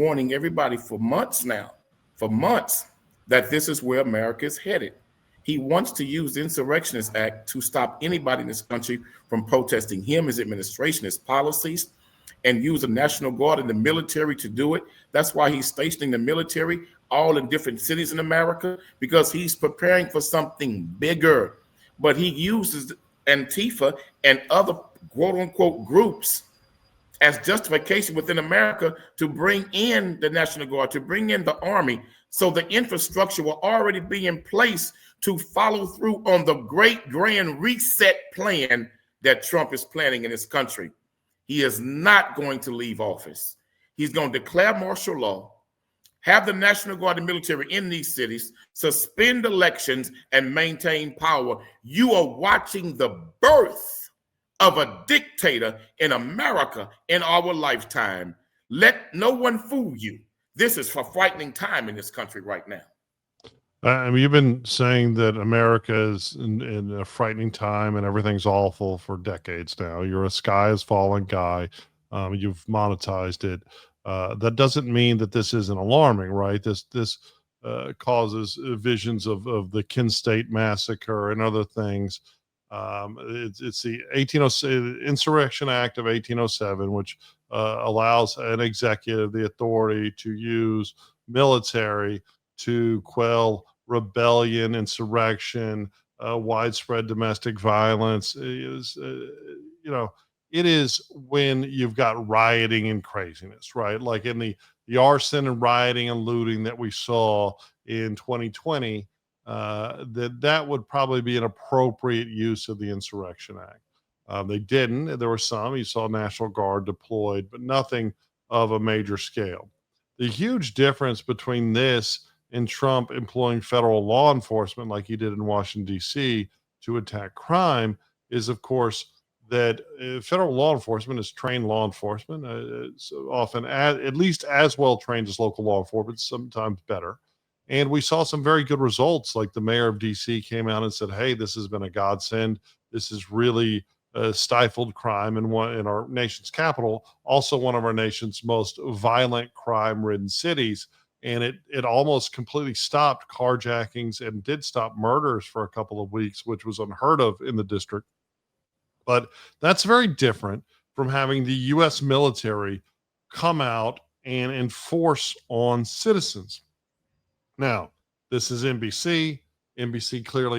warning everybody for months now, that this is where America is headed. He wants to use the Insurrectionist Act to stop anybody in this country from protesting him, his administration, his policies, and use the National Guard and the military to do it. That's why he's stationing the military all in different cities in America, because he's preparing for something bigger. But he uses Antifa and other quote unquote groups as justification within America to bring in the National Guard, to bring in the Army. So the infrastructure will already be in place to follow through on the great grand reset plan that Trump is planning in this country. He is not going to leave office. He's going to declare martial law, have the National Guard and military in these cities, suspend elections, and maintain power. You are watching the birth of a dictator in America in our lifetime. Let no one fool you. This is a frightening time in this country right now. I mean, you've been saying that America is in a frightening time and everything's awful for decades now. You're a sky is falling guy. You've monetized it. That doesn't mean that this isn't alarming, right? This causes visions of the Kent State massacre and other things. It's the Insurrection Act of 1807, which allows an executive the authority to use military to quell rebellion, insurrection, widespread domestic violence. It is when you've got rioting and craziness, right? Like in the arson and rioting and looting that we saw in 2020, that would probably be an appropriate use of the Insurrection Act. They didn't. There were some. You saw National Guard deployed, but nothing of a major scale. The huge difference between this and Trump employing federal law enforcement like he did in Washington, D.C. to attack crime is, of course, that federal law enforcement is trained law enforcement, so often at least as well trained as local law enforcement, sometimes better. And we saw some very good results, like the mayor of D.C. came out and said, hey, this has been a godsend. This has really stifled crime in our nation's capital, also one of our nation's most violent crime-ridden cities. And it almost completely stopped carjackings and did stop murders for a couple of weeks, which was unheard of in the district. But that's very different from having the U.S. military come out and enforce on citizens. Now, this is NBC. NBC clearly